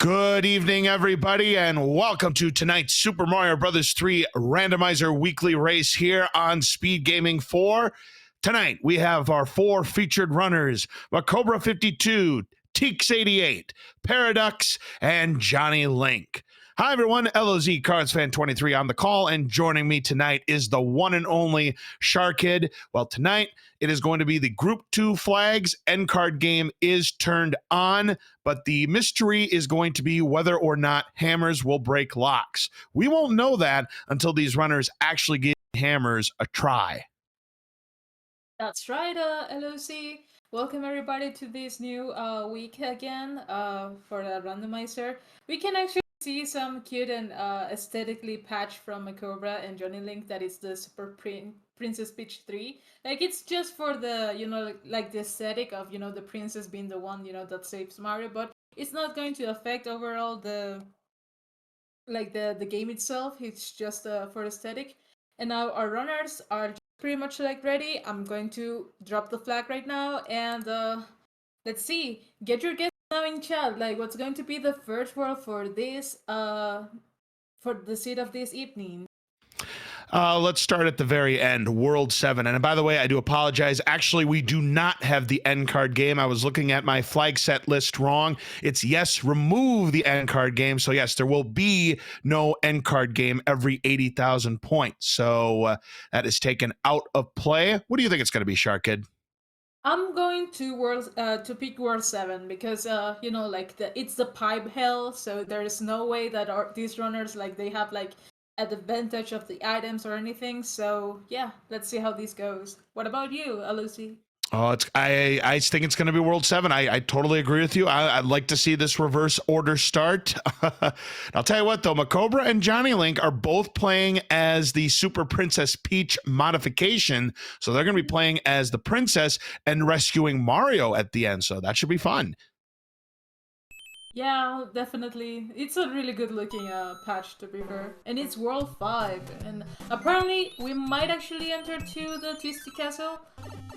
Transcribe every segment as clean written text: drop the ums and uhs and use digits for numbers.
Good evening, everybody, and welcome to tonight's Super Mario Bros. 3 Randomizer Weekly Race here on Speed Gaming 4. Tonight, we have our four featured runners, Macobra 52, Teeks 88, Paradox, and Johnny Link. Hi, everyone. LOZ Cards Fan 23 on the call, and joining me tonight is the one and only Sharkid. Well, tonight it is going to be the Group 2 flags. End card game is turned on, but the mystery is going to be whether or not hammers will break locks. We won't know that until these runners actually give hammers a try. That's right, LOC. Welcome everybody to this new week again for the randomizer. We can actually see some cute and aesthetically patched from Macobra and Johnny Link that is the Super Princess Peach 3. Like, it's just for the, like the aesthetic of, the princess being the one, that saves Mario, but it's not going to affect overall the game itself. It's just for aesthetic. And now our runners are pretty much like ready. I'm going to drop the flag right now, and let's see. Get your guess now in chat. Like, what's going to be the first world for this for the seed of this evening? Let's start at the very end, World 7. And by the way, I do apologize. Actually, we do not have the end card game. I was looking at my flag set list wrong. It's yes, remove the end card game. So yes, there will be no end card game every 80,000 points. So that is taken out of play. What do you think it's going to be, Sharkid? I'm going to pick World 7 because like it's the pipe hell, so there is no way that these runners they have an advantage of the items or anything. So yeah, let's see how this goes. What about you, Lucy? Oh, I think it's going to be World 7. I totally agree with you. I'd like to see this reverse order start. I'll tell you what, though, Macobra and Johnny Link are both playing as the Super Princess Peach modification. So they're going to be playing as the princess and rescuing Mario at the end. So that should be fun. Yeah, definitely. It's a really good looking patch, to be fair. And it's World 5. And apparently we might actually enter to the Twisty Castle.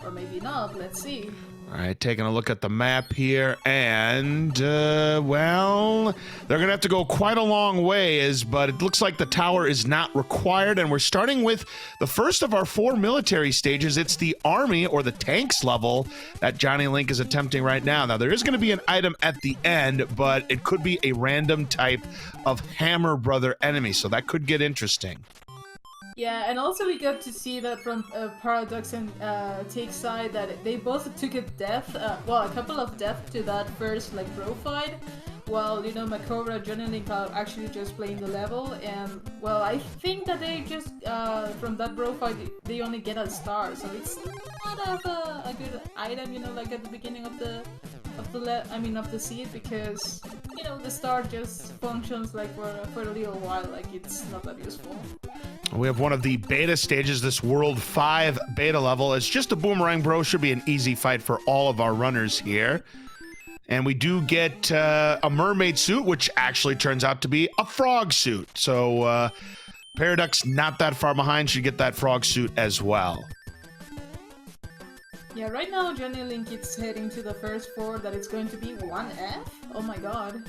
Or maybe not, let's see. All right, taking a look at the map here, and, well, they're going to have to go quite a long ways, but it looks like the tower is not required, and we're starting with the first of our four military stages. It's the army, or the tanks level, that Johnny Link is attempting right now. Now, there is going to be an item at the end, but it could be a random type of Hammer Brother enemy, so that could get interesting. Yeah, and also we got to see that from Paradox and Take side that they both took a death, well, a couple of deaths to that first bro fight, while Macobra, Johnny Link are actually just playing the level, and well, I think that they just from that bro fight they only get a star, so it's not a good item, like at the beginning of the seed, because the star just functions for a little while, it's not that useful. We have one of the beta stages, this World 5 beta level. It's just a Boomerang Bro. Should be an easy fight for all of our runners here. And we do get a mermaid suit, which actually turns out to be a frog suit. So Paradox, not that far behind, should get that frog suit as well. Yeah, right now Johnny Link is heading to the first four, that it's going to be 1F? Oh my god.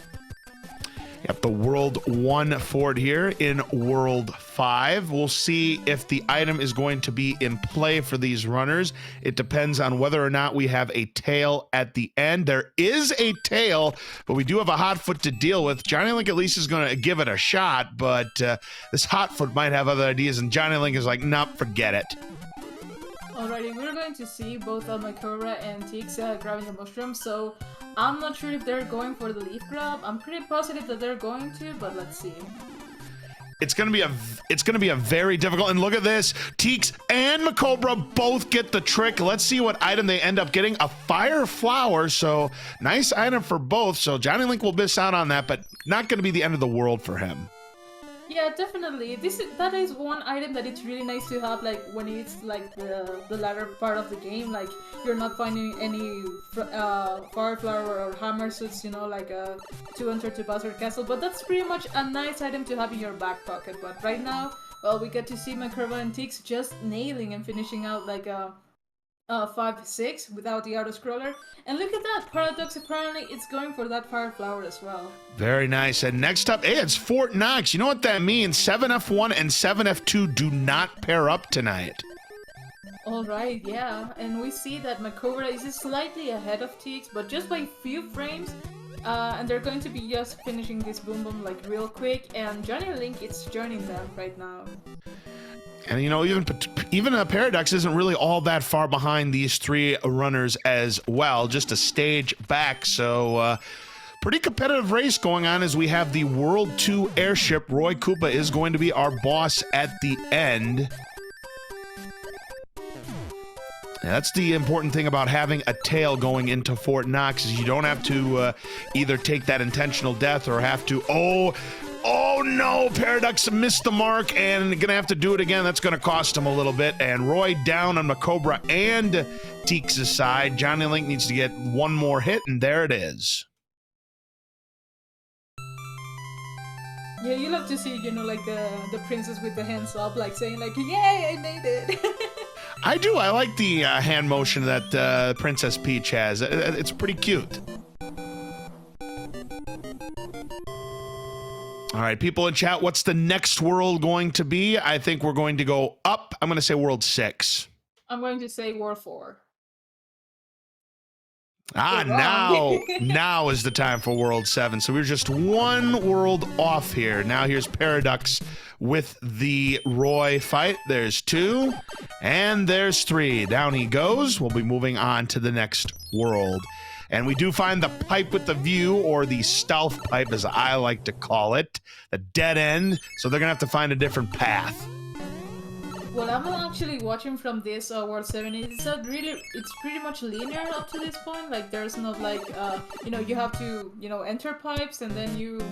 Yep, the World 1 Ford here in World 5. We'll see if the item is going to be in play for these runners. It depends on whether or not we have a tail at the end. There is a tail, but we do have a hot foot to deal with. Johnny Link at least is going to give it a shot, but this hot foot might have other ideas, and Johnny Link is like, nope, forget it. Alrighty, we're going to see both Macobra and Teeks grabbing the mushroom, so I'm not sure if they're going for the leaf grab. I'm pretty positive that they're going to, but let's see. It's gonna be a very difficult, and look at this. Teeks and Macobra both get the trick. Let's see what item they end up getting. A fire flower, so nice item for both. So Johnny Link will miss out on that, but not gonna be the end of the world for him. Yeah, definitely. That is one item that it's really nice to have, when it's the latter part of the game, you're not finding any fire flower or hammer suits, to enter to Bowser Castle, but that's pretty much a nice item to have in your back pocket. But right now, well, we get to see Macobra and Teeks just nailing and finishing out 5-6 without the auto scroller. And look at that, Paradox apparently it's going for that fire flower as well. Very nice. And next up, hey, it's Fort Knox. You know what that means? 7F1 and 7F2 do not pair up tonight. Alright, yeah. And we see that Macobra is slightly ahead of Teaks, but just by a few frames. And they're going to be just finishing this Boom Boom like real quick. And Johnny Link is joining them right now. And you know, even a Paradox isn't really all that far behind these three runners as well, just a stage back. So pretty competitive race going on as we have the World 2 Airship. Roy Koopa is going to be our boss at the end. Now, that's the important thing about having a tail going into Fort Knox is you don't have to either take that intentional death or have to, oh no, Paradox missed the mark and gonna have to do it again. That's gonna cost him a little bit. And Roy down on Macobra and Teaks' side. Johnny Link needs to get one more hit, and there it is. Yeah, you love to see, you know, like the princess with the hands up, like saying like, yay, I made it. I do. I like the hand motion that Princess Peach has. It's pretty cute. All right, people in chat, what's the next world going to be? I think we're going to go up. I'm going to say World 6. I'm going to say World 4. Now is the time for World 7. So we're just one world off here. Now here's Paradox with the Roy fight. There's 2, and there's 3. Down he goes. We'll be moving on to the next world. And we do find the pipe with the view, or the stealth pipe, as I like to call it, the dead end. So they're going to have to find a different path. Well, I'm actually watching from this World 7. It's pretty much linear up to this point. Like, there's not like, you know, you have to, you know, enter pipes and then you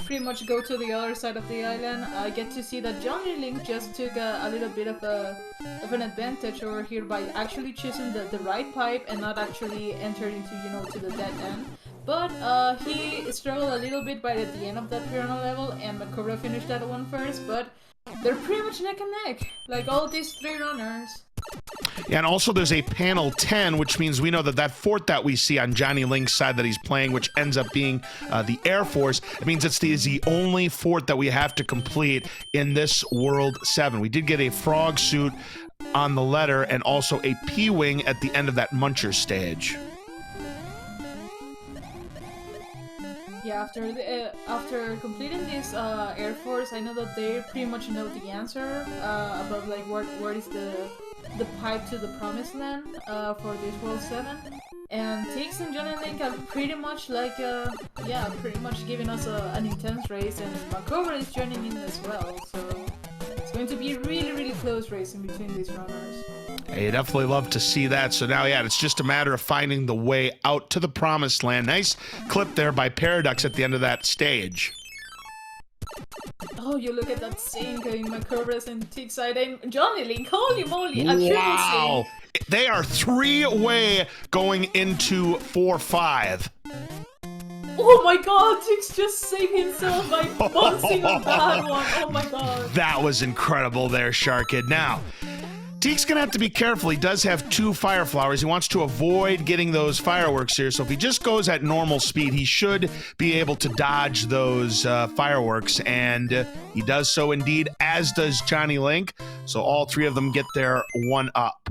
pretty much go to the other side of the island. I get to see that Johnny Link just took a little bit of an advantage over here by actually choosing the right pipe and not actually entering into, you know, to the dead end. But he struggled a little bit by at the end of that piranha level, and Macobra finished that one first, but they're pretty much neck and neck, like all these 3 runners. Yeah, and also there's a panel 10, which means we know that that fort that we see on Johnny Link's side that he's playing, which ends up being the Air Force, it means it's the only fort that we have to complete in this World 7. We did get a frog suit on the letter and also a P-Wing at the end of that Muncher stage. Yeah, after completing this Air Force, I know that they pretty much know the answer about like where is the pipe to the promised land for this World 7. And Teaks and Johnny Link are pretty much like pretty much giving us an intense race, and Macobra is joining in as well. So it's going to be a really close race in between these runners. You definitely love to see that. So now, yeah, it's just a matter of finding the way out to the promised land. Nice clip there by Paradox at the end of that stage. Oh, you look at that scene going Macobra's and Teaks side and Johnny Link, holy moly, a triple wow! scene. They are 3-way going into 4-5. Oh my god, Teaks just saved himself by bouncing on that one. Oh my god. That was incredible there, Sharkid. Now, Teaks gonna have to be careful. He does have 2 fire flowers. He wants to avoid getting those fireworks here. So if he just goes at normal speed, he should be able to dodge those fireworks. And he does so indeed, as does Johnny Link. So all 3 of them get their 1-up.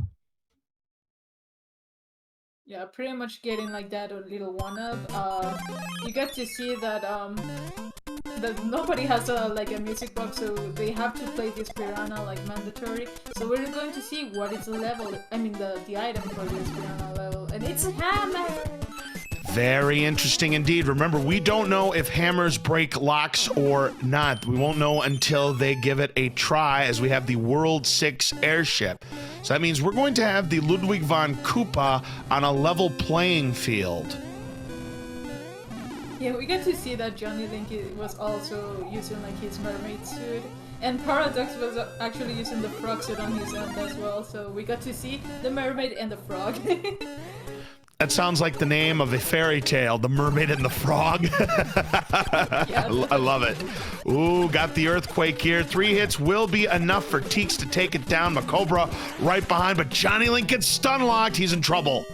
Yeah, pretty much getting like that a little 1-up. You get to see that that nobody has a music box, so they have to play this piranha like mandatory. So we're going to see what is the level, I mean the item for this piranha level, and it's a hammer! Very interesting indeed. Remember, we don't know if hammers break locks or not. We won't know until they give it a try, as we have the World 6 Airship. So that means we're going to have the Ludwig von Koopa on a level playing field. Yeah, we get to see that Johnny Link was also using like his mermaid suit, and Paradox was actually using the frog suit on his end as well, so we got to see the mermaid and the frog. That sounds like the name of a fairy tale, The Mermaid and the Frog. I love it. Ooh, got the earthquake here. 3 hits will be enough for Teeks to take it down. Macobra right behind, but Johnny Link gets stun locked. He's in trouble.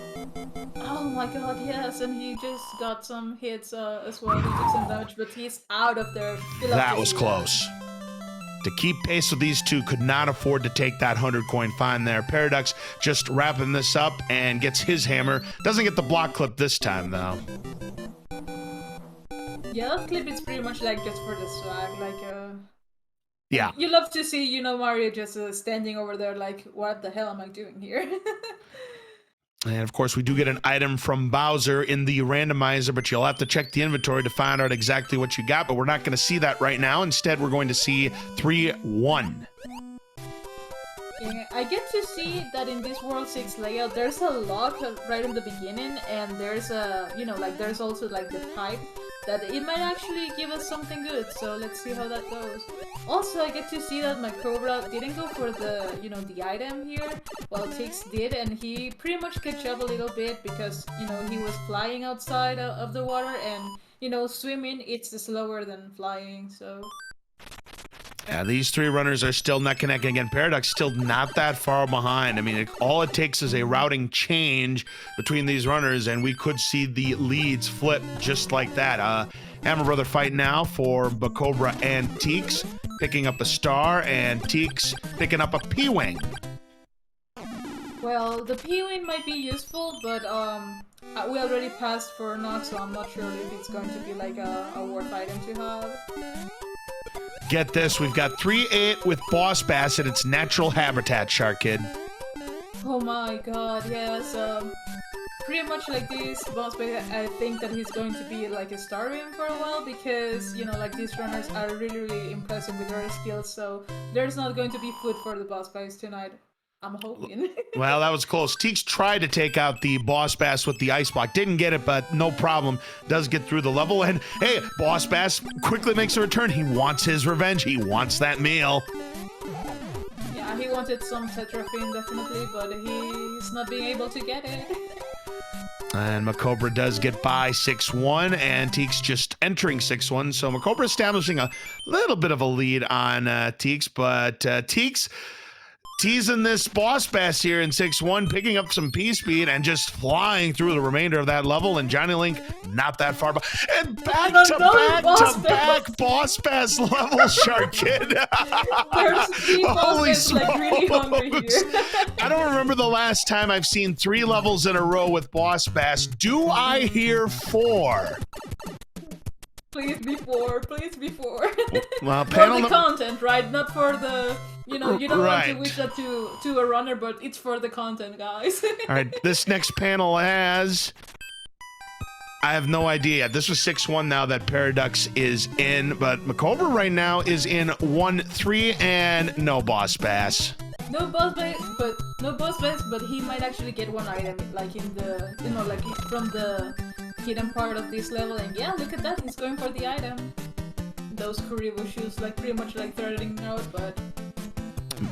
Oh my god, yes, and he just got some hits as well. He took some damage, but he's out of there. That was close. To keep pace with these two, could not afford to take that 100-coin fine there. Paradox just wrapping this up and gets his hammer. Doesn't get the block clip this time, though. Yeah, that clip is pretty much like just for the swag, like yeah. You love to see, you know, Mario just standing over there like, what the hell am I doing here? And of course, we do get an item from Bowser in the randomizer, but you'll have to check the inventory to find out exactly what you got, but we're not going to see that right now. Instead, we're going to see 3-1. Yeah, I get to see that in this World 6 layout, there's a lock right in the beginning, and there's a, you know, like there's also like the pipe that it might actually give us something good, so let's see how that goes. Also, I get to see that my Cobra didn't go for the, you know, the item here, while Tix did, and he pretty much catch up a little bit because, you know, he was flying outside of the water, and, you know, swimming, it's slower than flying, so... Yeah, these 3 runners are still neck and neck. Again, Paradox still not that far behind. I mean, all it takes is a routing change between these runners, and we could see the leads flip just like that. Hammer Brother fight now for Macobra and Teeks, picking up a star, and Teeks picking up a P-Wing. Well, the P-Wing might be useful, but we already passed for Knox, so I'm not sure if it's going to be like a worth item to have. Get this, we've got 3-8 with Boss Bass at its natural habitat, Shark Kid. Oh my god, yes. Pretty much like this, Boss Bass, I think that he's going to be like a star rim for a while because, you know, like these runners are really impressive with their skills, so there's not going to be food for the Boss Bass tonight. I'm hoping. Well, that was close. Teeks tried to take out the Boss Bass with the ice block. Didn't get it, but no problem. Does get through the level. And hey, Boss Bass quickly makes a return. He wants his revenge. He wants that meal. Yeah, he wanted some Tetrafin definitely, but he's not being able to get it. And Macobra does get by 6-1, and Teeks just entering 6-1. So Macobra establishing a little bit of a lead on Teeks, but Teeks teasing this Boss Bass here in 6-1, picking up some P-speed and just flying through the remainder of that level, and Johnny Link not that far behind. And back-to-back Boss Bass level, Shark Kid. Holy smokes. Like really hungry here. I don't remember the last time I've seen 3 levels in a row with Boss Bass. Do I hear 4? Please be 4, please be 4. Well, for the content, right? Not for the, you know, you don't right. want to wish that to a runner, but it's for the content, guys. All right, this next panel has... I have no idea. This was 6-1 now that Paradox is in, but Macobra right now is in 1-3 and no Boss Bass. No Boss Bass, but he might actually get one item, like in the, you know, like from the hidden part of this level, and yeah, look at that, he's going for the item. Those Kuribo shoes, like pretty much like threading out, but...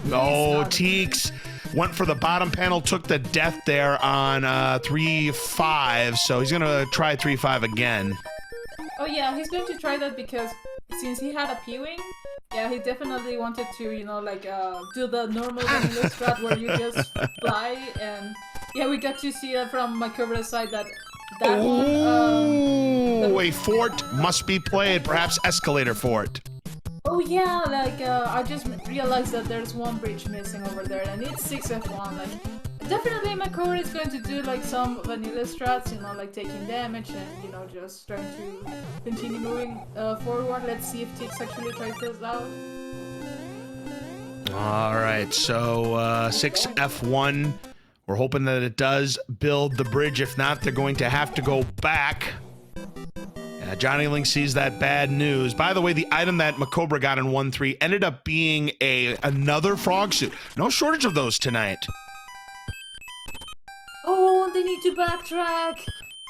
Oh, Teeks went for the bottom panel, took the death there on 3-5, so he's gonna try 3-5 again. Oh yeah, he's going to try that because since he had a P-Wing, yeah, he definitely wanted to, you know, like do the normal vanilla strat where you just fly, and yeah, we got to see that from my Cobra's side that one, a fort must be played, perhaps escalator fort. Oh yeah, like I just realized that there's one bridge missing over there, and it's 6F1. Like, definitely my core is going to do like some vanilla strats, you know, like taking damage and, you know, just trying to continue moving forward. Let's see if Tix actually tries this out. All right, so 6F1. We're hoping that it does build the bridge. If not, they're going to have to go back. Johnny Link sees that bad news. By the way, the item that Macobra got in 1-3 ended up being another frog suit. No shortage of those tonight. Oh, they need to backtrack.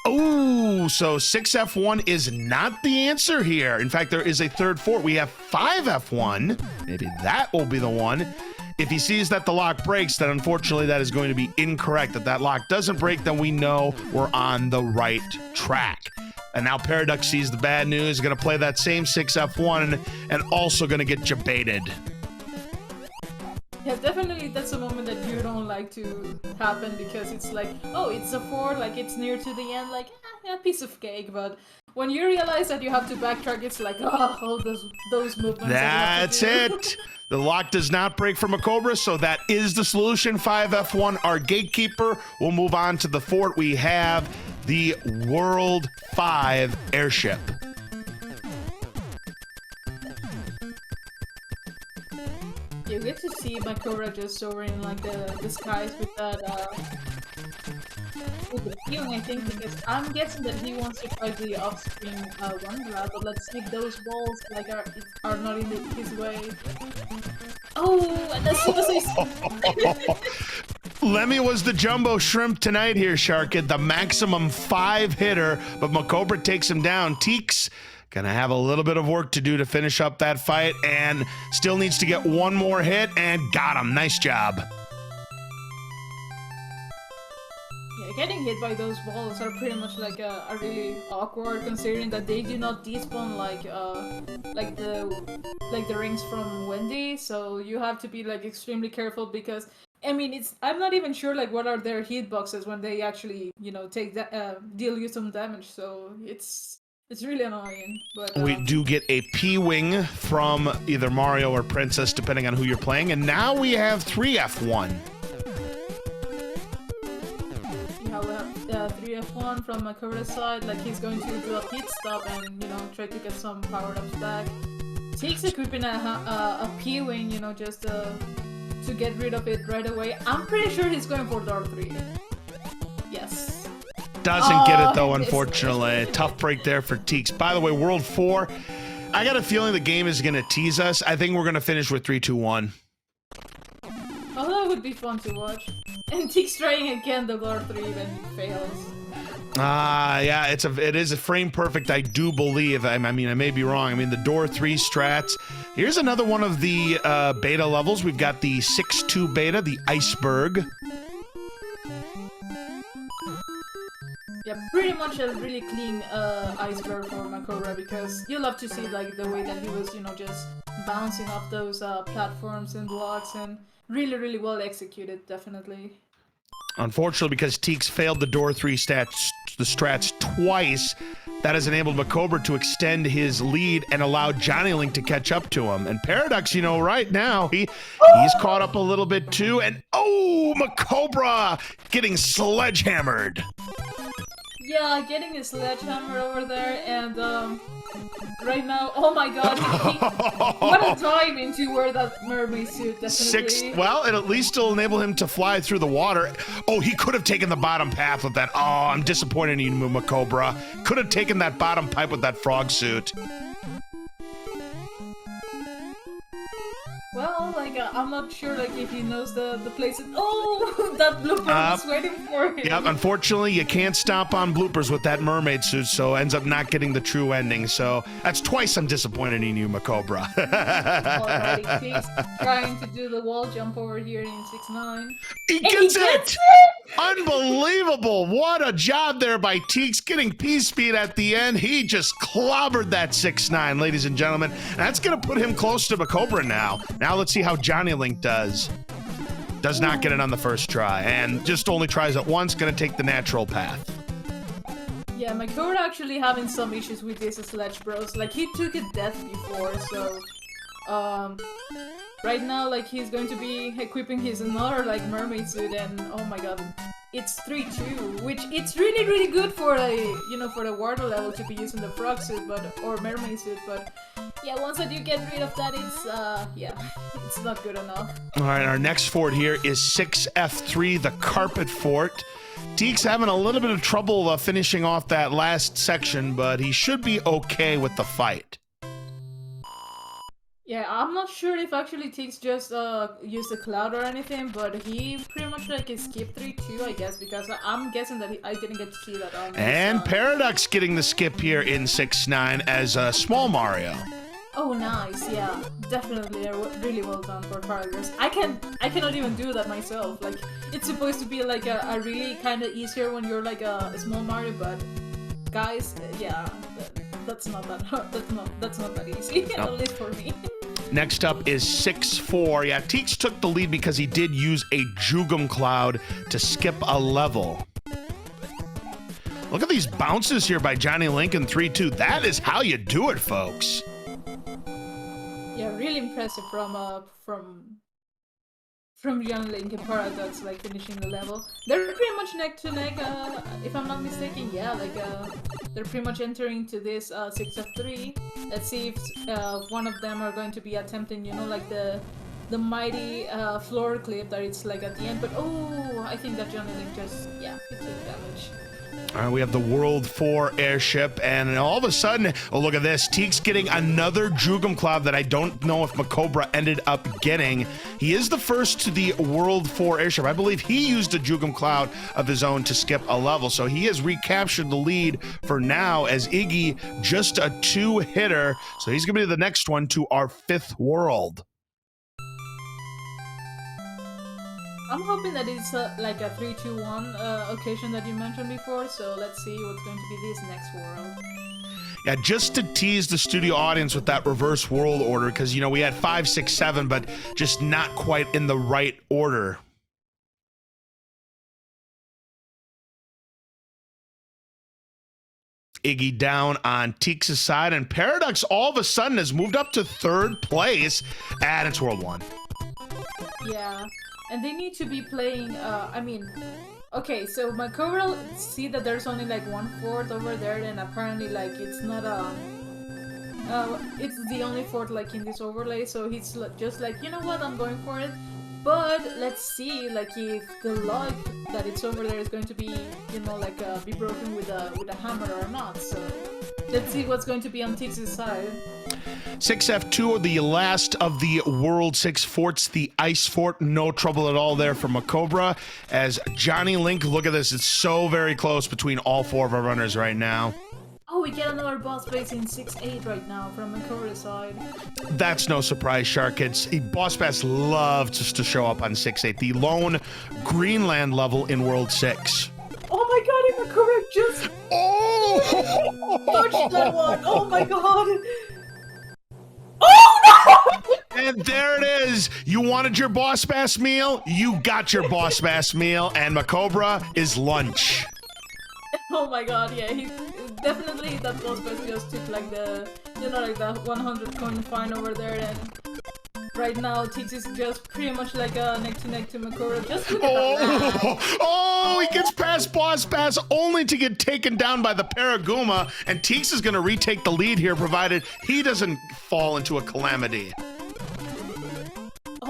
Oh, so 6F1 is not the answer here. In fact, there is a third fort. We have 5F1. Maybe that will be the one. If he sees that the lock breaks, then unfortunately that is going to be incorrect. If that lock doesn't break, then we know we're on the right track. And now Paradox sees the bad news, going to play that same 6F1 and also going to get jebaited. Yeah, definitely that's a moment that you don't like to happen because it's like, oh, it's a 4, like it's near to the end, like, a piece of cake, but when you realize that you have to backtrack, it's like, oh, all those movements. That's it. The lock does not break from a Cobra, so that is the solution. 5F1, our gatekeeper. We'll move on to the fort. We have the World 5 Airship. You get to see my Cobra just soaring like the skies with that with the feeling, I think, because I'm guessing that he wants to try the off-screen one grab, but let's make those balls like are not in his way. Oh, and as soon as Lemmy was the jumbo shrimp tonight here, Sharkid, the maximum 5 hitter, but Macobra takes him down. Teeks gonna have a little bit of work to do to finish up that fight and still needs to get one more hit and got him. Nice job. Yeah, getting hit by those balls are pretty much like a really awkward, considering that they do not despawn like the rings from Wendy, so you have to be like extremely careful because I mean I'm not even sure like what are their hitboxes when they actually, you know, take that deal you some damage, so it's really annoying. But we do get a P-Wing from either Mario or Princess, depending on who you're playing. And now we have 3F1. Yeah, we have 3F1 from Makora's side. Like, he's going to do a pit stop and, you know, try to get some power-ups back. Takes equipping a P-Wing, you know, just to get rid of it right away. I'm pretty sure he's going for door 3. Yes. Doesn't get it though, unfortunately. Tough break there for Teeks. By the way, World 4, I got a feeling the game is going to tease us. I think we're going to finish with 3-2-1. Oh, that would be fun to watch. And Teeks trying again the door 3 when he fails. Yeah, it is a frame perfect, I do believe. I mean, I may be wrong. I mean, the door 3 strats. Here's another one of the beta levels. We've got the 6-2 beta, the iceberg. Yeah, pretty much a really clean iceberg for Makora, because you love to see like the way that he was, you know, just bouncing off those platforms and blocks, and really well executed, definitely. Unfortunately, because Teeks failed the door 3 strats twice, that has enabled Macobra to extend his lead and allow Johnny Link to catch up to him. And Paradox, you know, right now, he's caught up a little bit too. And oh, Macobra getting sledgehammered. Yeah, getting a sledgehammer over there, and right now, oh my god, what a timing to wear that mermaid suit, definitely. Well, it at least will enable him to fly through the water. Oh, he could have taken the bottom path with that. Oh, I'm disappointed in you, Macobra. Could have taken that bottom pipe with that frog suit. Well, like, I'm not sure, like, if he knows the places. Oh, that blooper is waiting for him. Yep, unfortunately, you can't stomp on bloopers with that mermaid suit, so ends up not getting the true ending. So that's twice I'm disappointed in you, Macobra. Alrighty, Teeks trying to do the wall jump over here in 6-9. He gets it! Unbelievable! What a job there by Teeks, getting P-Speed at the end. He just clobbered that 6-9, ladies and gentlemen. That's going to put him close to Macobra now. Now let's see how Johnny Link does. Does not get it on the first try, and just only tries it once, going to take the natural path. Yeah, Macora actually having some issues with this Sledge Bros. Like, he took a death before, so... right now, like, he's going to be equipping his another, like, mermaid suit, and oh my god, it's 3-2, which it's really good for a, you know, for the water level to be using the frog suit, or mermaid suit, but yeah, once that you get rid of that, it's, yeah, it's not good enough. Alright, our next fort here is 6F3, the Carpet Fort. Teeks having a little bit of trouble finishing off that last section, but he should be okay with the fight. Yeah, I'm not sure if actually Teeks just used the cloud or anything, but he pretty much like skipped 3-2, I guess, because I'm guessing that I didn't get to see that on And Paradox getting the skip here in 6-9 as Small Mario. Oh, nice. Yeah, definitely. Really well done for Paragraphs. I cannot even do that myself. Like, it's supposed to be like a really kind of easier when you're like a small Mario, but guys, yeah, that's not that hard. That's not that easy. At least for me. Next up is 6-4. Yeah, Teeks took the lead because he did use a Jugum Cloud to skip a level. Look at these bounces here by Johnny Link in 3-2. That is how you do it, folks. Yeah, really impressive from Johnny Link and Paradox, like finishing the level. They're pretty much neck to neck, if I'm not mistaken. Yeah, like they're pretty much entering to this 6-3. Let's see if one of them are going to be attempting, you know, like the mighty floor clip that it's like at the end. But oh, I think that Johnny Link just, yeah, he took damage. All right, we have the World 4 Airship, and all of a sudden, oh, look at this. Teeks getting another Jugum Cloud that I don't know if Macobra ended up getting. He is the first to the World 4 Airship. I believe he used a Jugum Cloud of his own to skip a level, so he has recaptured the lead for now as Iggy just a 2-hitter. So he's going to be the next one to our 5th world. I'm hoping that it's like a 3-2-1 occasion that you mentioned before, so let's see what's going to be this next world. Yeah, just to tease the studio audience with that reverse world order, because, you know, we had 5, 6, 7, but just not quite in the right order. Iggy down on Teeks' side, and Paradox all of a sudden has moved up to 3rd place, and it's World 1. Yeah. And they need to be playing, I mean, okay, so Macobra see that there's only like 1/4 over there, and apparently like it's not it's the only fort like in this overlay, so he's just like, you know what, I'm going for it. But let's see like if the luck that it's over there is going to be, you know, like be broken with a hammer or not. So let's see what's going to be on Teeks' side. 6F2, the last of the World 6 forts, the Ice Fort. No trouble at all there for Macobra. As Johnny Link, look at this, it's so very close between all 4 of our runners right now. Oh, we get another boss base in 6-8 right now from Macobra's side. That's no surprise, Shark. Boss Bass loves just to show up on 6-8, the lone Greenland level in World 6. Oh my god, and Macobra just touched that one! Oh my god! Oh no! And there it is. You wanted your Boss Bass meal? You got your Boss Bass meal, and Macobra is lunch. Oh my god, yeah, he definitely, that boss bass just took like the, you know, like the 100 coin fine over there, and right now Teeks is just pretty much like a neck to neck to Macobra. Just look at that. Oh, he gets past Boss Bass only to get taken down by the Paraguma, and Teeks is going to retake the lead here provided he doesn't fall into a calamity.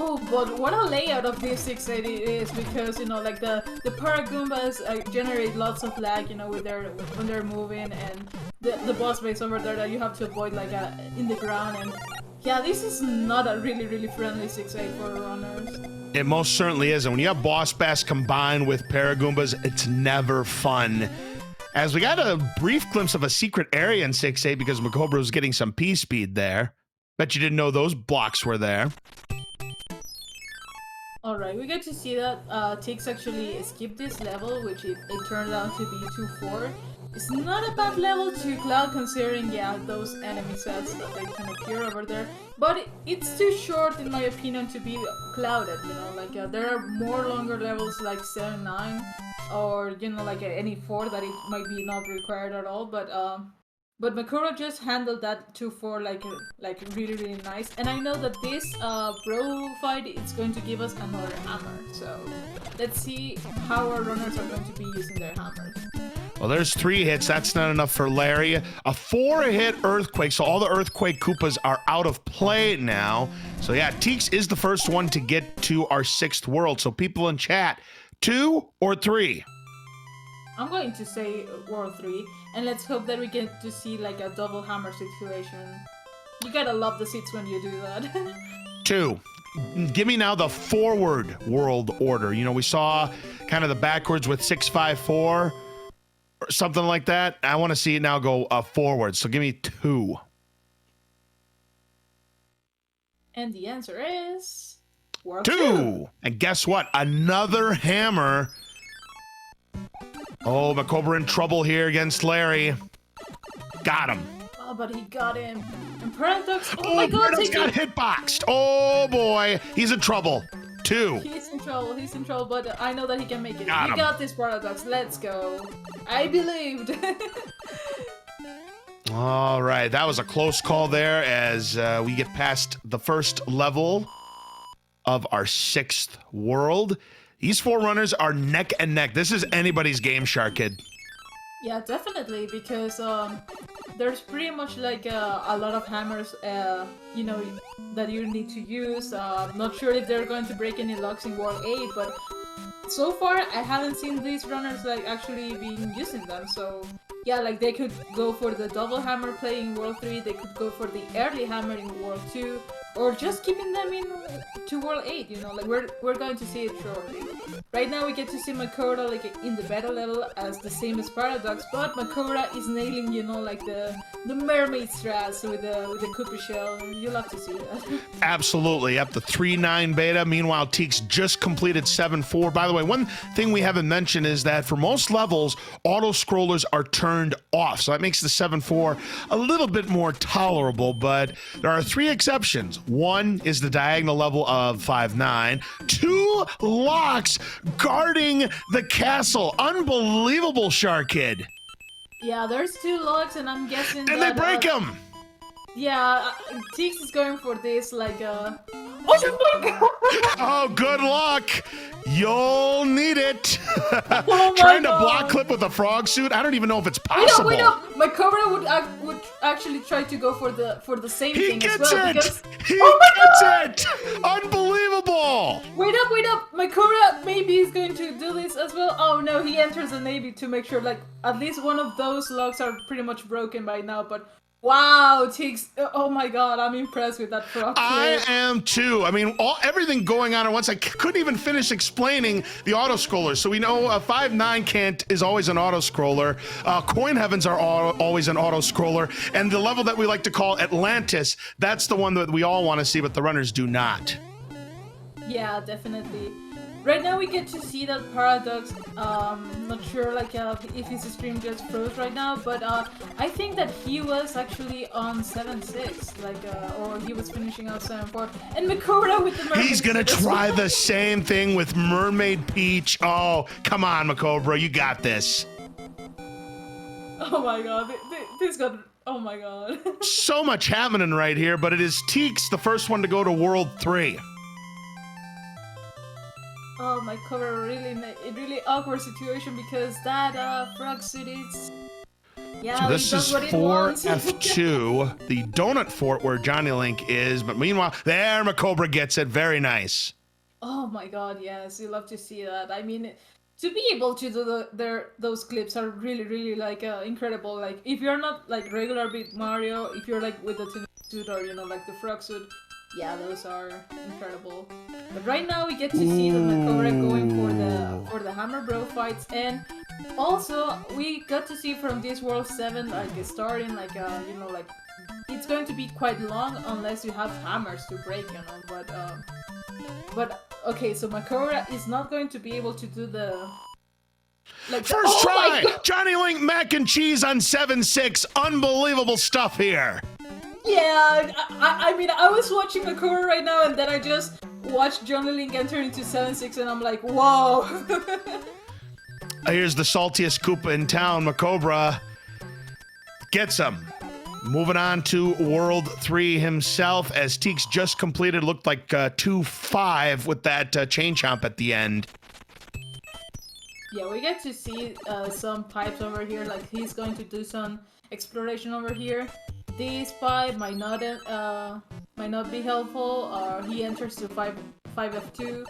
Oh, but what a layout of this 680 is, because, you know, like the Paragumbas generate lots of lag, you know, with when they're moving, and the boss base over there that you have to avoid like in the ground, and yeah, this is not a really friendly 6-8 for runners. It most certainly is, and when you have Boss Bass combined with Paragumbas, it's never fun. As we got a brief glimpse of a secret area in 6-8 because Macobra was getting some P-speed there. Bet you didn't know those blocks were there. Alright, we get to see that Teeks actually skipped this level, which it turned out to be 2-4. It's not a bad level to cloud considering, yeah, those enemy sets that they can appear over there. But it's too short, in my opinion, to be clouded, you know, like there are more longer levels like 7-9 or, you know, like any 4 that it might be not required at all, but Macobra just handled that 2-4 like really nice, and I know that this bro fight is going to give us another hammer. So let's see how our runners are going to be using their hammers. Well, there's 3 hits. That's not enough for Larry. A 4-hit Earthquake, so all the Earthquake Koopas are out of play now. So yeah, Teeks is the first one to get to our 6th world. So people in chat, 2 or 3? I'm going to say World 3, and let's hope that we get to see like a double hammer situation. You gotta love the seats when you do that. 2. Give me now the forward world order. You know, we saw kind of the backwards with 6-5-4 or something like that. I want to see it now go forward. So give me 2. And the answer is World 2. And guess what? Another hammer. Oh, Macobra in trouble here against Larry. Got him. Oh, but he got him. And Paradox, oh my god, Paradox got hitboxed. Oh boy, he's in trouble. 2. He's in trouble, but I know that he can make it. Got You him. got this, Paradox. Let's go. I believed. All right, that was a close call there as we get past the first level of our 6th world. These 4 runners are neck and neck. This is anybody's game, Shark Kid. Yeah, definitely, because there's pretty much like a lot of hammers, you know, that you need to use. Not sure if they're going to break any locks in World 8, but so far I haven't seen these runners like actually being using them. So yeah, like they could go for the double hammer play in World 3, they could go for the early hammer in World 2, or just keeping them in to World 8, you know, like we're going to see it shortly. Right now we get to see Makora like in the beta level as the same as Paradox, but Makora is nailing, you know, like the mermaid strats with the cookie shell. You'll have to see that. Absolutely, up to 3.9 beta. Meanwhile, Teeks just completed 7.4. By the way, one thing we haven't mentioned is that for most levels, auto-scrollers are turned off. So that makes the 7.4 a little bit more tolerable, but there are 3 exceptions. One is the diagonal level of 5.9. 2 locks guarding the castle. Unbelievable, Shark Kid. Yeah, there's 2 logs, and I'm guessing And that, they break them. Yeah, Teeks is going for this, like, oh my god! Oh, good luck. You'll need it. Oh my Trying to God. block clip with a frog suit. I don't even know if it's possible. Wait up! My Cobra would actually try to go for the same He thing gets as well. it. Because, He oh my gets it. Unbelievable. Wait up! My Cobra maybe is going to do this as well. Oh no, he enters the navy to make sure like at least one of those logs are pretty much broken by now. But wow, Teeks! Oh my god, I'm impressed with that frog. I am too. I mean, everything going on at once. I couldn't even finish explaining the auto scrollers. So we know 5.9 can't is always an auto scroller. Coin Heavens are always an auto scroller, and the level that we like to call Atlantis, that's the one that we all want to see, but the runners do not. Yeah, definitely. Right now we get to see that Paradox, not sure like if his stream just froze right now, but I think that he was actually on 7.6, like, or he was finishing out 7.4, and Makora with the mermaid. He's gonna try the same thing with Mermaid Peach. Oh, come on, Macobra, you got this. Oh my god, this got, oh my god. So much happening right here, but it is Teeks, the first one to go to World 3. Oh, my cover really awkward situation because that frog suit is. Yeah, So this it does is what it for wants. F2, the donut fort where Johnny Link is, but meanwhile, there Macobra gets it. Very nice. Oh my god, yes, you love to see that. I mean, to be able to do those clips are really like incredible. Like if you're not like regular Big Mario, if you're like with the tennis suit or you know like the frog suit, yeah, those are incredible. But right now we get to see the Makora going for the Hammer Bro fights, and also we got to see from this World 7 like starting like you know like it's going to be quite long unless you have hammers to break, you know. But okay, so Makora is not going to be able to do the like First try, my God. Johnny Link mac and cheese on 7.6. Unbelievable stuff here. Yeah, I mean, I was watching Makora right now, and then I just watched Johnny Link enter into 7.6, and I'm like, whoa! Here's the saltiest Koopa in town, Macobra. Gets him. Moving on to World 3 himself, as Teeks just completed, looked like 2.5 with that chain chomp at the end. Yeah, we get to see some pipes over here, like he's going to do some exploration over here. This pipe might not be helpful, or he enters to 5F2,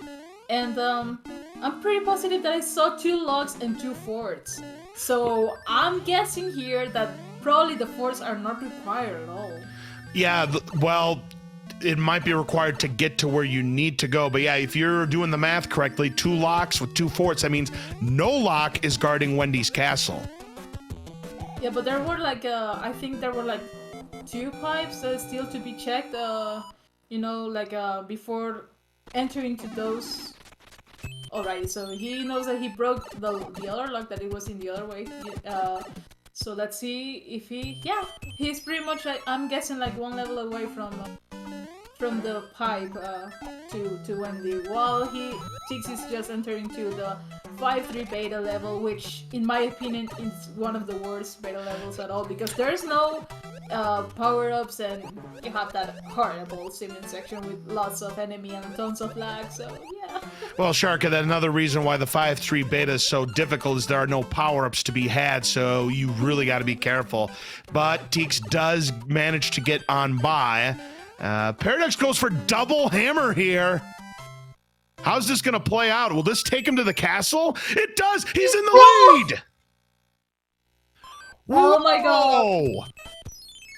and I'm pretty positive that I saw 2 logs and 2 forts. So I'm guessing here that probably the forts are not required at all. Yeah, well, it might be required to get to where you need to go, but yeah, if you're doing the math correctly, 2 locks with 2 forts, that means no lock is guarding Wendy's castle. Yeah, but there were like I think there were like 2 pipes still to be checked. you know, like before entering to those. Alright, so he knows that he broke the other lock, that it was in the other way. So let's see if yeah, he's pretty much like, I'm guessing like one level away from the pipe to Wendy, while Tix is just entering to the 5-3 beta level, which in my opinion is one of the worst beta levels at all, because there's no power-ups and you have that horrible cement section with lots of enemy and tons of lag, so yeah. Well, Sharka, that another reason why the 5-3 beta is so difficult is there are no power-ups to be had, so you really got to be careful. But Teeks does manage to get on by. Paradox goes for double hammer here. How's this going to play out? Will this take him to the castle? It does! He's in the lead! Oh my god! Whoa!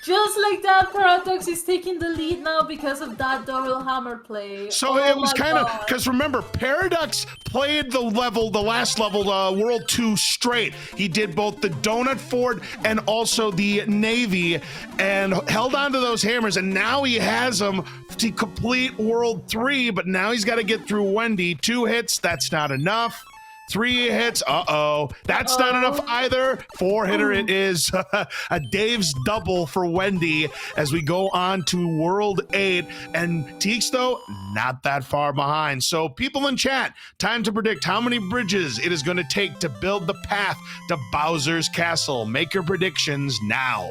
Just like that, Paradox is taking the lead now because of that double hammer play. So it was kind of, because remember, Paradox played the last level, World 2 straight. He did both the Donut Fort and also the Navy and held on to those hammers, and now he has them to complete World 3, but now he's got to get through Wendy. 2 hits, that's not enough. 3 hits, that's not enough either. 4-hitter it is. A Dave's double for Wendy as we go on to World 8. And Teeks, though, not that far behind. So people in chat, time to predict how many bridges it is going to take to build the path to Bowser's Castle. Make your predictions now.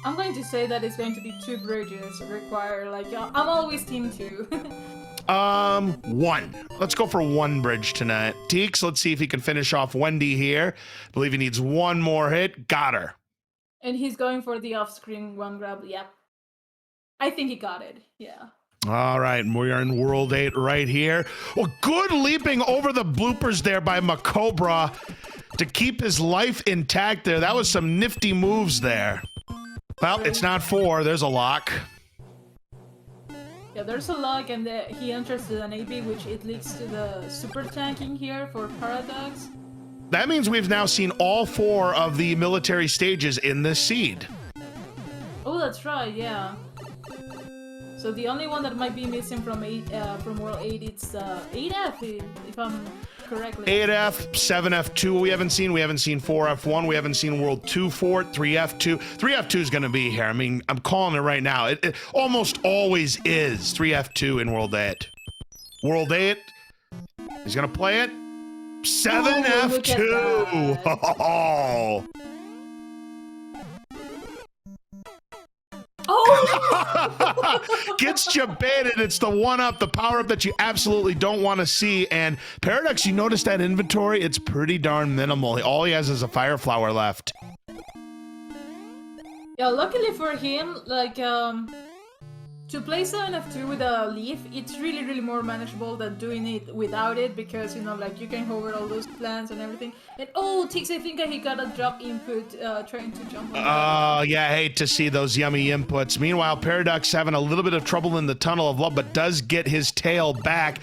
I'm going to say that it's going to be 2 bridges required. Like, I'm always team 2. 1. Let's go for 1 bridge tonight. Teeks, let's see if he can finish off Wendy here. I believe he needs 1 more hit. Got her. And he's going for the off-screen 1 grab. Yep. I think he got it. Yeah. All right, and we are in World 8 right here. Well, good leaping over the bloopers there by Macobra to keep his life intact there. That was some nifty moves there. Well, it's not 4. There's a lock. Yeah, there's a lock, and he enters to an AB, which it leads to the super tanking here for Paradox. That means we've now seen all 4 of the military stages in this seed. Oh, that's right, yeah. So the only one that might be missing from World 8, it's 8F, if I'm correctly. 8F, 7F2 we haven't seen. We haven't seen 4F1. We haven't seen World 2 Fort, 3F2. 3F2 is going to be here. I mean, I'm calling it right now. It almost always is 3F2 in World 8. World 8, he's going to play it. 7F2. Oh, Oh! Gets you baited. It's the 1-up, the power-up that you absolutely don't want to see. And Paradox, you notice that inventory? It's pretty darn minimal. All he has is a fire flower left. Yeah, luckily for him, like, to play 7F2 with a leaf, it's really, really more manageable than doing it without it, because, you know, like, you can hover all those plants and everything. And, oh, Tix, I think he got a drop input trying to jump on Oh, yeah, I hate to see those yummy inputs. Meanwhile, Paradox having a little bit of trouble in the Tunnel of Love, but does get his tail back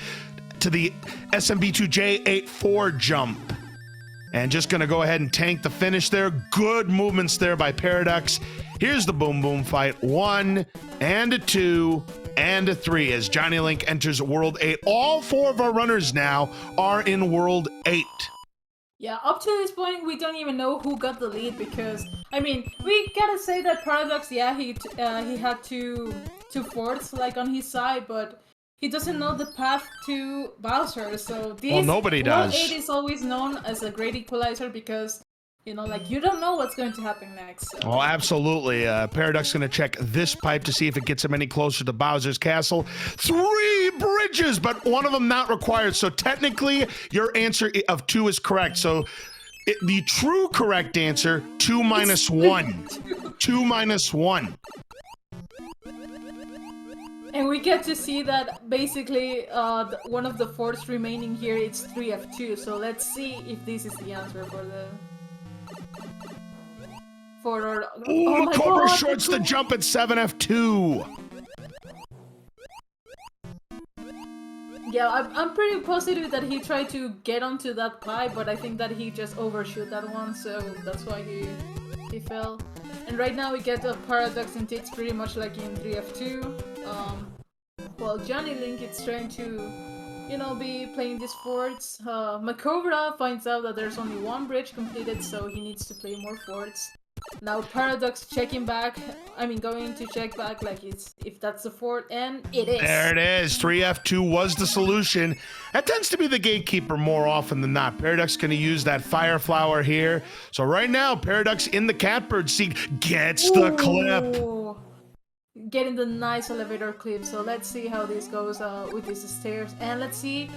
to the SMB3 jump. And just going to go ahead and tank the finish there. Good movements there by Paradox. Here's the boom boom fight. 1 and a 2 and a 3 as Johnny Link enters World 8. All 4 of our runners now are in World 8. Yeah, up to this point, we don't even know who got the lead, because, I mean, we gotta say that Paradox, yeah, he had two forts, like, on his side, but he doesn't know the path to Bowser, so this Well, nobody does. World 8 is always known as a great equalizer, because, you know, like, you don't know what's going to happen next. So. Oh, absolutely. Paradox going to check this pipe to see if it gets him any closer to Bowser's Castle. 3 bridges, but one of them not required. So technically, your answer of 2 is correct. So the true correct answer, 2 minus 1. 2 minus 1. And we get to see that basically one of the forts remaining here, it's 3F2. So let's see if this is the answer for the... Oh my Cobra shorts the jump at 7F2. Yeah, I'm pretty positive that he tried to get onto that pipe, but I think that he just overshoot that one, so that's why he fell. And right now we get a Paradox and Tix pretty much like in 3F2. Well, Johnny Link is trying to, be playing these forts. Macobra finds out that there's only one bridge completed, so he needs to play more forts. Now Paradox checking back, going to check back like if that's the fort, and it is. There it is. 3F2 was the solution. That tends to be the gatekeeper more often than not. Paradox going to use that fire flower here. So right now, Paradox in the catbird seat gets the clip. Getting the nice elevator clip. So let's see how this goes with these stairs, and let's see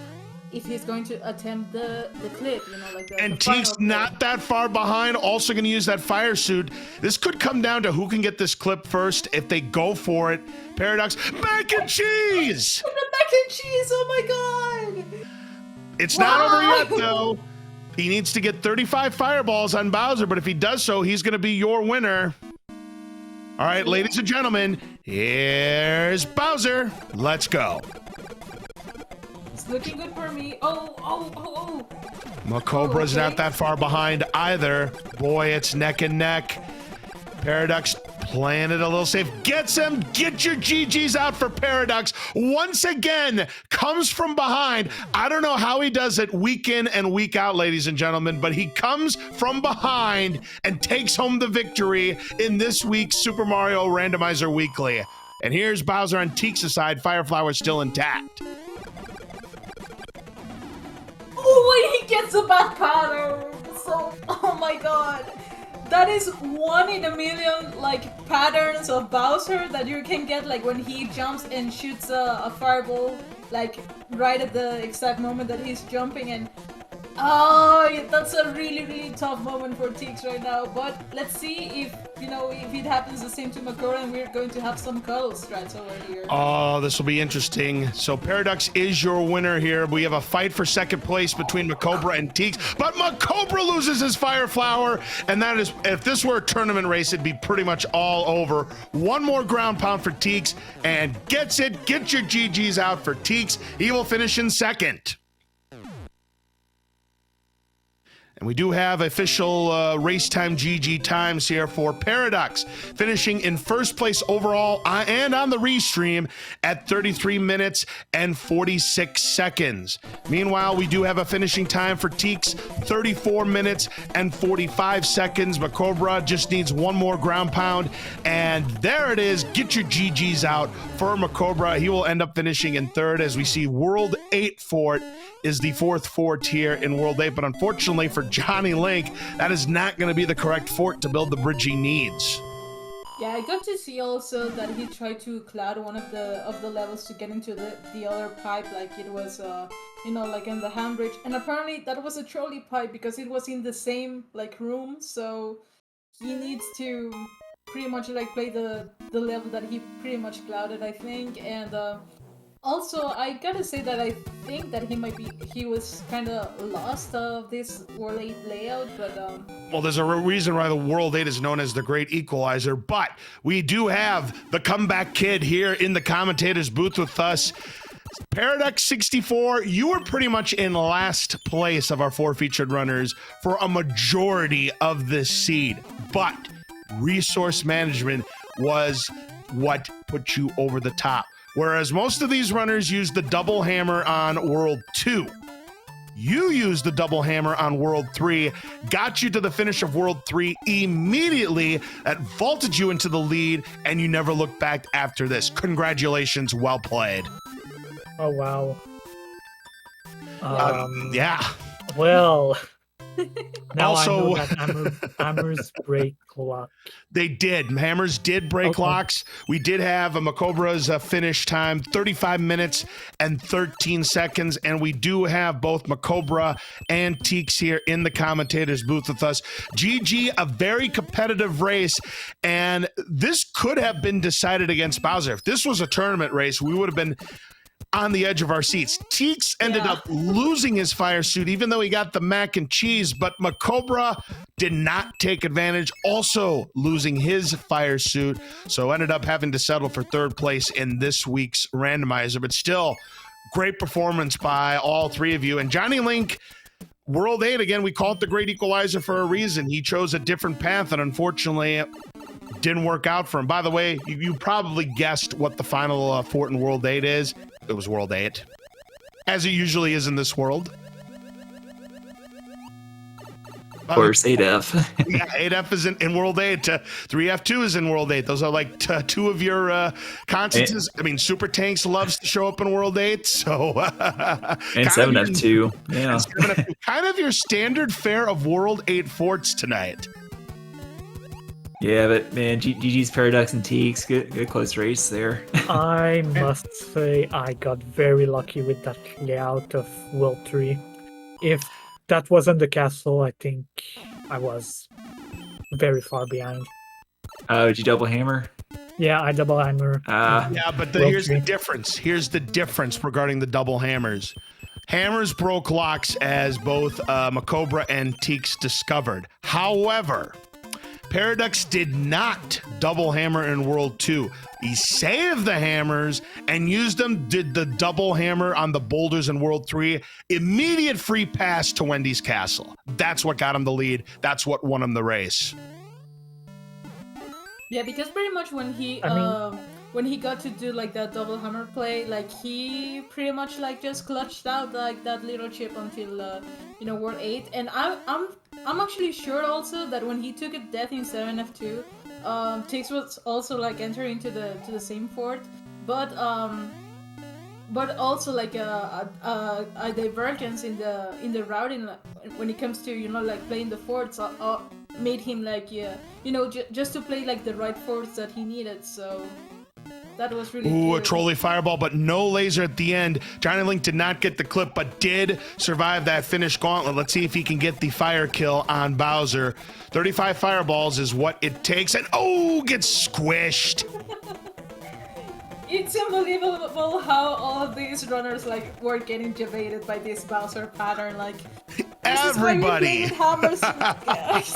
if he's going to attempt the clip, like the And the Teek's final not clip. that far behind, also going to use that fire suit. This could come down to who can get this clip first. If they go for it, Paradox, mac and cheese! The mac and cheese, oh my god! It's not over yet, though. He needs to get 35 fireballs on Bowser, but if he does so, he's going to be your winner. All right, ladies and gentlemen, here's Bowser. Let's go. It's looking good for me. Oh. Macobra's okay. not that far behind either. Boy, it's neck and neck. Paradox playing it a little safe. Gets him. Get your GGs out for Paradox. Once again, comes from behind. I don't know how he does it week in and week out, ladies and gentlemen, but he comes from behind and takes home the victory in this week's Super Mario Randomizer Weekly. And here's Bowser on Teek's side. Fireflower's still intact. Oh, wait, he gets a back pattern. So, oh my god. That is 1 in a million, like, patterns of Bowser that you can get, like, when he jumps and shoots a fireball, like, right at the exact moment that he's jumping, and oh, that's a really, really tough moment for Teeks right now, but let's see if, if it happens the same to Makora, and we're going to have some cuddle strats over here. Oh, this will be interesting. So Paradox is your winner here. We have a fight for second place between Macobra and Teeks, but Macobra loses his fire flower, and that is, if this were a tournament race, it'd be pretty much all over. One more ground pound for Teeks, and gets it. Get your GGs out for Teeks. He will finish in second. And we do have official race time GG times here for Paradox, finishing in first place overall and on the restream at 33 minutes and 46 seconds. Meanwhile, we do have a finishing time for Teeks, 34 minutes and 45 seconds. Macobra just needs one more ground pound, and there it is. Get your GGs out for Macobra. He will end up finishing in third, as we see World 8 Fort is the fourth fort here in World 8, but unfortunately for Johnny Link, that is not going to be the correct fort to build the bridge he needs. Yeah, I got to see also that he tried to cloud one of the levels to get into the other pipe, like it was, like in the handbridge, and apparently that was a trolley pipe because it was in the same, like, room, so he needs to pretty much, like, play the level that he pretty much clouded, I think, and, also, I gotta say that I think that he was kind of lost of this World 8 layout, but Well, there's a reason why the World 8 is known as the Great Equalizer, but we do have the comeback kid here in the commentator's booth with us. Paradox 64, you were pretty much in last place of our four featured runners for a majority of this seed, but resource management was what put you over the top. Whereas most of these runners use the double hammer on World 2. You used the double hammer on World 3, got you to the finish of World 3 immediately, that vaulted you into the lead, and you never looked back after this. Congratulations, well played. Oh, wow. Yeah. Well, now Also- I know that hammers break clock. They did. Hammers did break Okay. locks. We did have a Macobra's finish time, 35 minutes and 13 seconds. And we do have both Macobra and Teeks here in the commentator's booth with us. GG, a very competitive race. And this could have been decided against Bowser. If this was a tournament race, we would have been on the edge of our seats. Teeks ended up losing his fire suit, even though he got the mac and cheese, but Macobra did not take advantage, also losing his fire suit, so ended up having to settle for third place in this week's randomizer. But still, great performance by all three of you. And Johnny Link, World 8, again, we call it the Great Equalizer for a reason. He chose a different path, and unfortunately, Didn't work out for him. By the way, you probably guessed what the final fort in World 8 is. It was World 8. As it usually is in this world. Of course, 8F. Yeah, 8F is in World 8. 3F2 is in World 8. Those are like two of your constants. I mean, Super Tanks loves to show up in World 8. So, And 7F2. Yeah. 7F2, kind of your standard fare of World 8 forts tonight. Yeah, but man, GG's Paradox and Teaks, good close race there. I must say I got very lucky with that layout of World 3. If that wasn't the castle, I think I was very far behind. Oh, did you double hammer? Yeah, I double hammer. Yeah, but here's the difference. Here's the difference regarding the double hammers. Hammers broke locks as both Macobra and Teaks discovered. However, Paradox did not double hammer in World 2. He saved the hammers and used them, did the double hammer on the boulders in World 3. Immediate free pass to Wendy's Castle. That's what got him the lead. That's what won him the race. Yeah, because pretty much when he got to do like that double hammer play, like he pretty much like just clutched out like that little chip until World 8. And I'm actually sure also that when he took a death in 7F2, Tix was also like entering to the same fort, but also like a divergence in the routing when it comes to like playing the forts made him like just to play like the right forts that he needed. So that was really Ooh, good. a trolley fireball, but no laser at the end. Johnny Link did not get the clip, but did survive that finish gauntlet. Let's see if he can get the fire kill on Bowser. 35 fireballs is what it takes, and gets squished. It's unbelievable how all of these runners like were getting jebaited by this Bowser pattern. Like Everybody. This is why we play with hammers.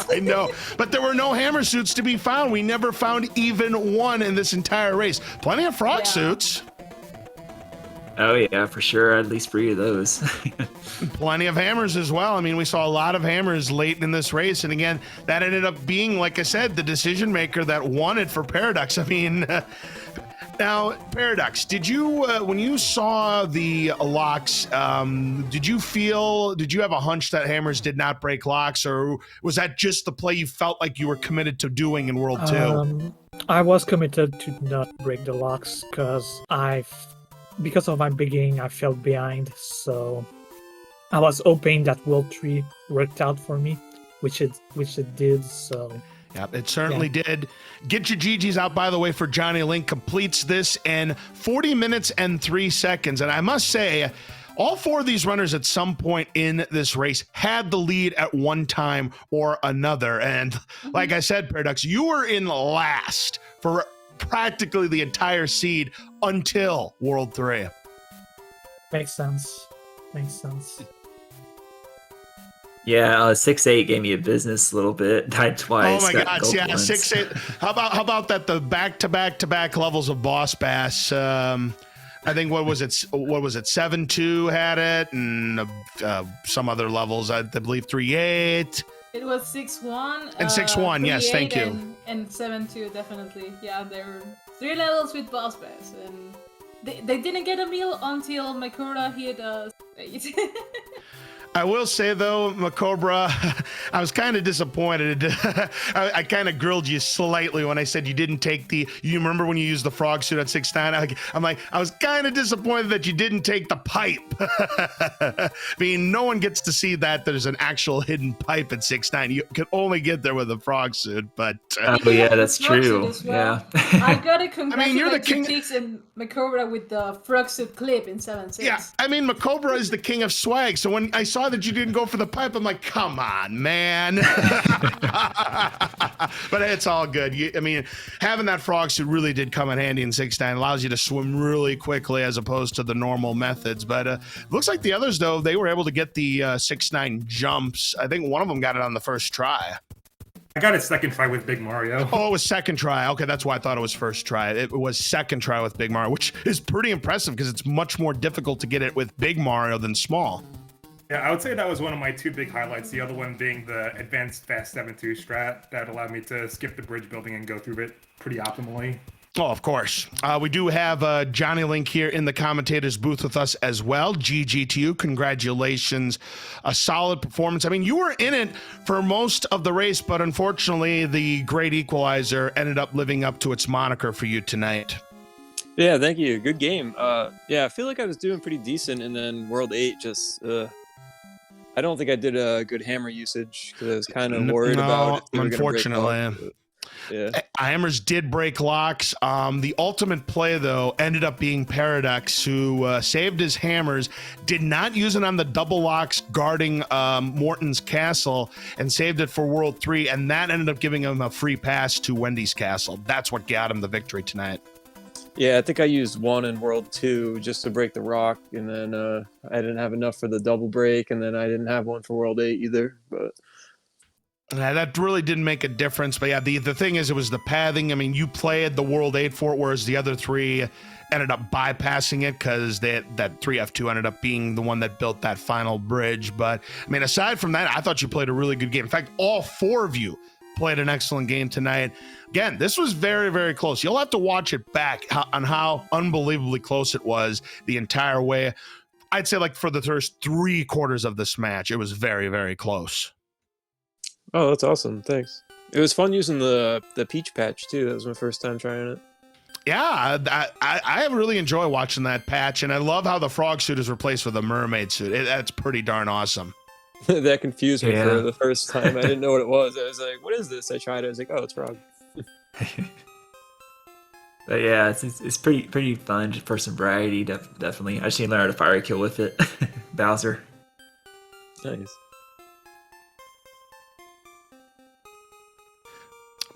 I know, but there were no hammer suits to be found. We never found even one in this entire race. Plenty of frog suits. Oh yeah, for sure. At least 3 of those. Plenty of hammers as well. I mean, we saw a lot of hammers late in this race. And again, that ended up being, like I said, the decision maker that won it for Paradox. I mean, now, Paradox, did you, when you saw the locks, did you have a hunch that hammers did not break locks, or was that just the play you felt like you were committed to doing in World 2? I was committed to not break the locks because of my beginning, I felt behind, so I was hoping that World 3 worked out for me, which it did, so... Yep, it certainly did. Get your GGs out, by the way, for Johnny Link. Completes this in 40 minutes and 3 seconds. And I must say, all 4 of these runners at some point in this race had the lead at one time or another. And like I said, Paradox, you were in last for practically the entire seed until World 3. Makes sense. Yeah, 6-8 gave me a business a little bit. Died twice. Oh my God! Yeah, 6-8. How about that? The back-to-back levels of Boss Bass. I think what was it? 7-2 had it, and some other levels. I believe 3-8. It was 6-1. And 6-1. Yes, thank you. And 7-2 definitely. Yeah, there were 3 levels with Boss Bass, and they didn't get a meal until Makura hit 8. I will say, though, Macobra, I was kind of disappointed. I kind of grilled you slightly when I said you didn't take you remember when you used the frog suit at 6-9? I was kind of disappointed that you didn't take the pipe. I mean, no one gets to see that there's an actual hidden pipe at 6-9. You can only get there with a frog suit, but... oh, yeah, that's true. Well. Yeah. I gotta congratulate I mean, you're the king... Tix and Macobra with the frog suit clip in 7-6. Yeah, I mean, Macobra is the king of swag, so when I saw that you didn't go for the pipe, I'm like, come on, man. But it's all good. I mean, having that frog suit really did come in handy in 6-9. Allows you to swim really quickly as opposed to the normal methods. But looks like the others, though, they were able to get the 6-9 jumps. I think one of them got it on the first try. I got a second try with Big Mario. Oh, it was second try. Okay, that's why I thought it was first try. It was second try with Big Mario, which is pretty impressive because it's much more difficult to get it with Big Mario than small. Yeah, I would say that was one of my two big highlights. The other one being the advanced fast 7-2 strat that allowed me to skip the bridge building and go through it pretty optimally. Oh, of course. We do have Johnny Link here in the commentators booth with us as well. GG to you. Congratulations. A solid performance. I mean, you were in it for most of the race, but unfortunately, the great equalizer ended up living up to its moniker for you tonight. Yeah, thank you. Good game. Yeah, I feel like I was doing pretty decent, and then World 8 just... I don't think I did a good hammer usage because I was kind of worried about if they were gonna break unfortunately. locks, yeah. Hammers did break locks. The ultimate play, though, ended up being Paradox, who saved his hammers, did not use it on the double locks guarding Morton's castle, and saved it for World 3, and that ended up giving him a free pass to Wendy's castle. That's what got him the victory tonight. Yeah, I think I used one in World 2 just to break the rock, and then I didn't have enough for the double break, and then I didn't have one for World 8 either. But yeah, that really didn't make a difference. But yeah, the thing is, it was the pathing. I mean, you played the World 8 for it, whereas the other three ended up bypassing it because that 3F2 ended up being the one that built that final bridge. But I mean, aside from that, I thought you played a really good game. In fact, all four of you played an excellent game tonight. Again, this was very, very close. You'll have to watch it back on how unbelievably close it was the entire way. I'd say like for the first 3/4 of this match, it was very, very close. oh, that's awesome. Thanks. It was fun using the peach patch too. That was my first time trying it. Yeah, I really enjoy watching that patch, and I love how the frog suit is replaced with a mermaid suit. That's pretty darn awesome. That confused me Yeah. for the first time. I didn't know what it was. I was like, "What is this?" I tried it. I was like, "Oh, it's frog." But yeah, it's pretty fun just for some variety. Definitely, I just need to learn how to fire kill with it. Bowser. Nice.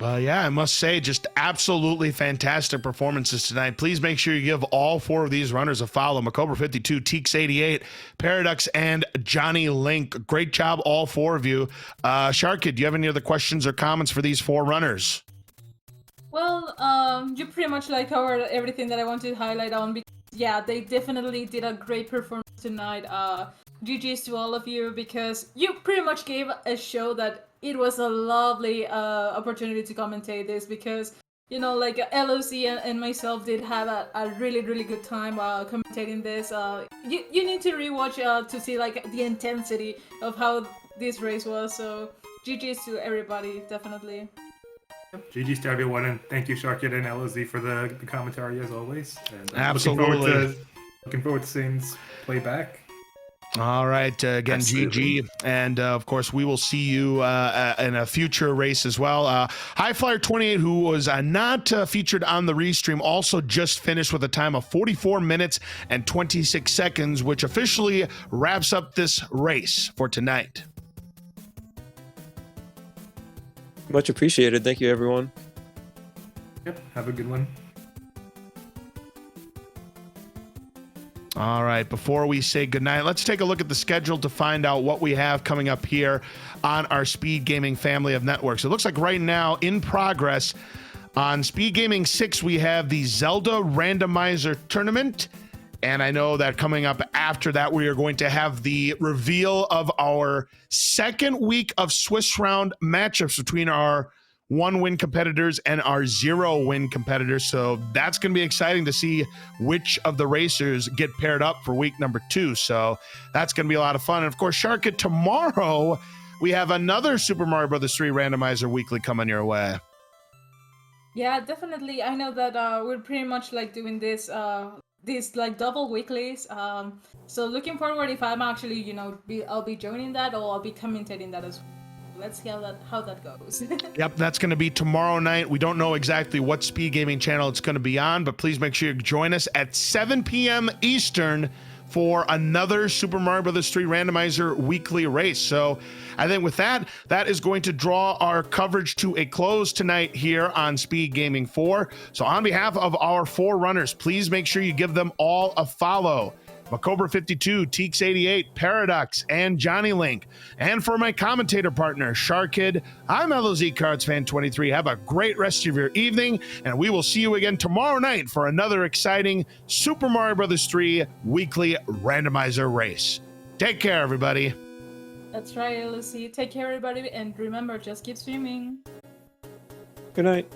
Yeah, I must say, just absolutely fantastic performances tonight. Please make sure you give all four of these runners a follow. Macobra52, Teeks88, Paradox, and Johnny Link. Great job, all four of you. Sharkid, do you have any other questions or comments for these four runners? Well, you pretty much like covered everything that I wanted to highlight on. Because, yeah, they definitely did a great performance tonight. GG's to all of you because you pretty much gave a show that it was a lovely opportunity to commentate this because, you know, like LOC and myself did have a really, really good time commentating this. You need to rewatch to see like the intensity of how this race was. So GG's to everybody, definitely. GG's to everyone, and thank you, Sharkit and LOZ, for the commentary as always. And, Absolutely. Looking forward to seeing this play back. All right, again, Absolutely. GG, and of course, we will see you in a future race as well. Highflyer28, who was not featured on the restream, also just finished with a time of 44 minutes and 26 seconds, which officially wraps up this race for tonight. Much appreciated. Thank you, everyone. Yep, have a good one. All right, before we say goodnight, let's take a look at the schedule to find out what we have coming up here on our Speed Gaming family of networks. It looks like right now, in progress, on Speed Gaming 6, we have the Zelda Randomizer Tournament. And I know that coming up after that, we are going to have the reveal of our second week of Swiss round matchups between our 1-win competitors and our 0-win competitors. So that's going to be exciting to see which of the racers get paired up for week number 2. So that's going to be a lot of fun. And of course, Sharkit, tomorrow we have another Super Mario Bros. 3 Randomizer Weekly coming your way. Yeah, definitely. I know that we're pretty much like doing this these like double weeklies. So looking forward if I'm actually, you know, I'll be joining that or I'll be commentating that as well. Let's see how that goes. Yep, that's going to be tomorrow night. We don't know exactly what Speed Gaming channel it's going to be on, but please make sure you join us at 7 p.m. Eastern for another Super Mario Bros. 3 Randomizer Weekly race. So I think with that is going to draw our coverage to a close tonight here on Speed Gaming 4. So on behalf of our 4 runners, please make sure you give them all a follow. Macobra52, Teeks88, Paradox, and Johnny Link. And for my commentator partner, Sharkid, I'm LOZ Cards Fan 23. Have a great rest of your evening, and we will see you again tomorrow night for another exciting Super Mario Bros. 3 weekly randomizer race. Take care, everybody. That's right, Lucy. Take care, everybody, and remember, just keep streaming. Good night.